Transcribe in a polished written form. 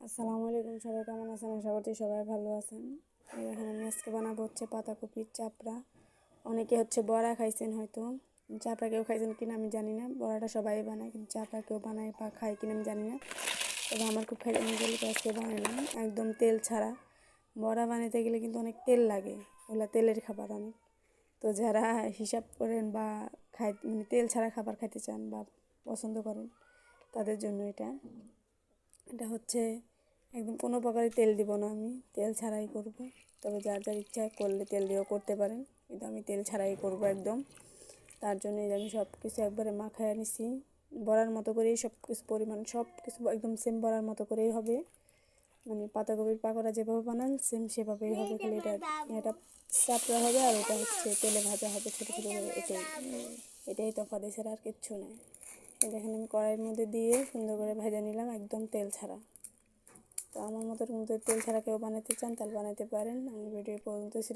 আসসালামু আলাইকুম, সবাই কেমন আছেন? আশা করছি সবাই ভালো আছেন। এখন আমি আজকে বানাবো পাতাকপির চাপড়া। অনেকে বড়া খাইছেন, হয়তো চাপড়া কেউ খাইছেন কিনা আমি জানি না। বড়াটা সবাই বানায়, কিন্তু চাপড়া কেউ বানায় বা খায় কিনা আমি জানি না। তবে আমার খুব খাইতে মনে করলে তো আজকে বানালাম একদম তেল ছাড়া। বড়া বানাতে গেলে কিন্তু অনেক তেল লাগে, ওগুলো তেলের খাবার অনেক। তো যারা হিসাব করেন বা তেল ছাড়া খাবার খাইতে চান বা পছন্দ করেন, তাদের জন্য এটা একদম কোনো প্রকারের তেল দিব না, আমি তেল ছাড়াই করব। তবে যার যার ইচ্ছা করলে তেল দিয়েও করতে পারেন, কিন্তু আমি তেল ছাড়াই করব একদম। তার জন্য আমি সব কিছু একবারে মাখায় নিছি, বড়ার মতো করেই সব কিছু পরিমাণ সব কিছু একদম সেম বড়ার মতো করেই হবে। পাতাকপির পাকোড়া যেভাবে বানান সেম সেভাবেই হবে, খালি এটা চাপড়া হবে আর এটা তেলে ভাজা হবে ছোটো ছোটো করে। এটাই তফাৎ, এছাড়া আর কিচ্ছু নেই। দেখেন আমি কড়াইয়ের মধ্যে দিয়ে সুন্দর করে ভেজে নিলাম একদম তেল ছাড়া। তো আমার মতো তেল ছাড়া কেউ বানাতে চান তাহলে বানাতে পারেন। আমি ভিডিও পর্যন্ত ছিল।